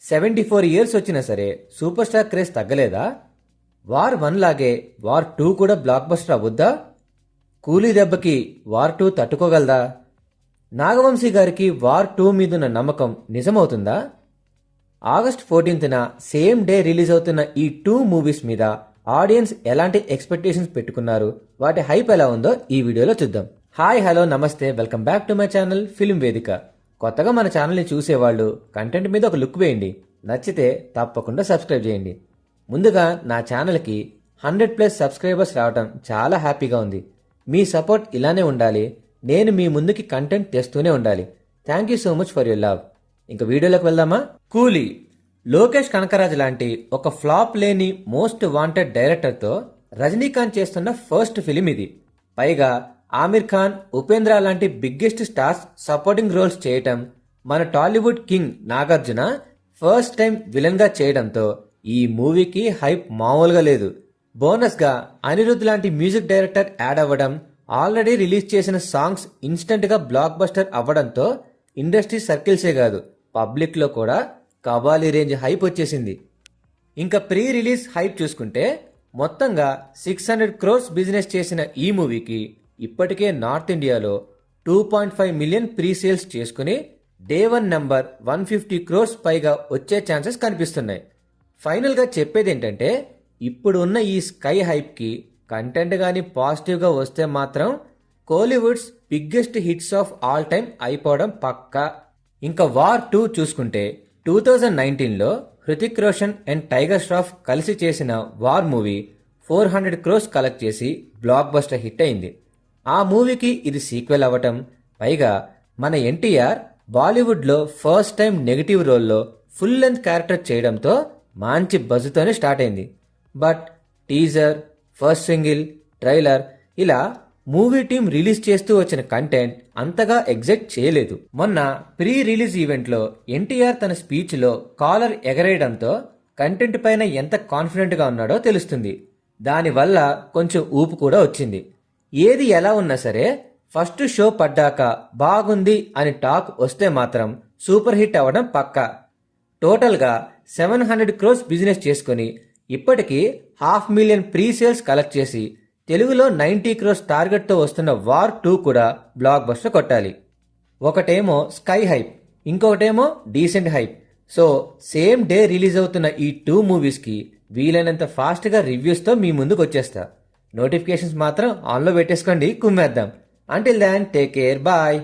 74 years వచ్చినా సరే super star craze తగ్గలేదా? War 1 లాగే వార్ 2 కూడా బ్లాక్ బస్టర్ అవ్వొద్దా? కూలీ దెబ్బకి వార్ 2 తట్టుకోగలదా? నాగవంశీ గారికి వార్ 2 మీదున్న నమ్మకం నిజమవుతుందా? ఆగస్ట్ 14న సేమ్ డే రిలీజ్ అవుతున్న ఈ 2 మూవీస్ మీద ఆడియన్స్ ఎలాంటి ఎక్స్పెక్టేషన్స్ పెట్టుకున్నారు, వాటి హైప్ ఎలా ఉందో ఈ వీడియోలో చూద్దాం. హాయ్ హలో నమస్తే, welcome back to my channel film వేదిక. కొత్తగా మన ఛానల్ని చూసేవాళ్ళు కంటెంట్ మీద ఒక లుక్ వేయండి, నచ్చితే తప్పకుండా సబ్స్క్రైబ్ చేయండి. ముందుగా నా ఛానల్కి 100+ సబ్స్క్రైబర్స్ రావడం చాలా హ్యాపీగా ఉంది. మీ సపోర్ట్ ఇలానే ఉండాలి, నేను మీ ముందుకి కంటెంట్ తెస్తూనే ఉండాలి. Thank you so much for your love. ఇంక వీడియోలోకి వెళ్దామా? కూలీ లోకేష్ కనకరాజ్ లాంటి ఒక ఫ్లాప్ లేని మోస్ట్ వాంటెడ్ డైరెక్టర్తో రజనీకాంత్ చేస్తున్న ఫస్ట్ ఫిలిం ఇది. పైగా ఆమిర్ ఖాన్, ఉపేంద్ర లాంటి బిగ్గెస్ట్ స్టార్స్ సపోర్టింగ్ రోల్స్ చేయటం, మన Tollywood king Nagarjuna first time villain గా చేయడంతో ఈ మూవీకి హైప్ మామూలుగా లేదు. బోనస్ గా అనిరుద్ లాంటి మ్యూజిక్ డైరెక్టర్ యాడ్ అవ్వడం, ఆల్రెడీ రిలీజ్ చేసిన సాంగ్స్ ఇన్స్టెంట్ గా బ్లాక్ బస్టర్ అవ్వడంతో ఇండస్ట్రీ సర్కిల్సే కాదు, పబ్లిక్ లో కూడా కబాలీ రేంజ్ హైప్ వచ్చేసింది. ఇంకా ప్రీ రిలీజ్ హైప్ చూసుకుంటే మొత్తంగా 600 crores బిజినెస్ చేసిన ఈ మూవీకి ఇప్పటికే నార్త్ ఇండియాలో 2.5 మిలియన్ ప్రీ సేల్స్ చేసుకుని డే 1 నెంబర్ 150 crores పైగా వచ్చే ఛాన్సెస్ కనిపిస్తున్నాయి. ఫైనల్ గా చెప్పేది ఏంటంటే, ఇప్పుడు ఉన్న ఈ స్కై హైప్ కి కంటెంట్ గానీ పాజిటివ్ గా వస్తే మాత్రం Kollywood's biggest hits of all time అయిపోవడం పక్కా. ఇంకా వార్ 2 చూసుకుంటే 2019లో హృతిక్ రోషన్ అండ్ టైగర్ ష్రాఫ్ కలిసి చేసిన వార్ మూవీ 400 crores కలెక్ట్ చేసి బ్లాక్ బస్టర్ హిట్ అయింది. ఆ మూవీకి ఇది సీక్వెల్ అవ్వటం, పైగా మన ఎన్టీఆర్ బాలీవుడ్లో ఫస్ట్ టైం నెగిటివ్ రోల్లో ఫుల్ లెంత్ క్యారెక్టర్ చేయడంతో మంచి బజ్తోనే స్టార్ట్ అయింది. But teaser, first single, trailer ఇలా మూవీ టీం రిలీజ్ చేస్తూ వచ్చిన కంటెంట్ అంతగా ఎగ్జైట్ చేయలేదు. మొన్న ప్రీ రిలీజ్ ఈవెంట్లో ఎన్టీఆర్ తన స్పీచ్లో కాలర్ ఎగరేయడంతో కంటెంట్ పైన ఎంత కాన్ఫిడెంట్గా ఉన్నాడో తెలుస్తుంది. దానివల్ల కొంచెం ఊపు కూడా వచ్చింది. ఏది ఎలా ఉన్నా సరే ఫస్ట్ షో పడ్డాక బాగుంది అని టాక్ వస్తే మాత్రం సూపర్ హిట్ అవ్వడం పక్కా. టోటల్గా 700 crores బిజినెస్ చేసుకుని ఇప్పటికీ 500,000 ప్రీ సేల్స్ కలెక్ట్ చేసి తెలుగులో 90 crores టార్గెట్తో వస్తున్న వార్ 2 కూడా బ్లాక్ బస్టర్ కొట్టాలి. ఒకటేమో స్కై హైప్, ఇంకొకటేమో decent hype. So same day release అవుతున్న ఈ 2 మూవీస్కి వీలైనంత ఫాస్ట్గా రివ్యూస్తో మీ ముందుకు వచ్చేస్తా. నోటిఫికేషన్స్ మాత్రం ఆన్లో పెట్టేసుకోండి, కుమ్మేద్దాం. Until then take care, bye.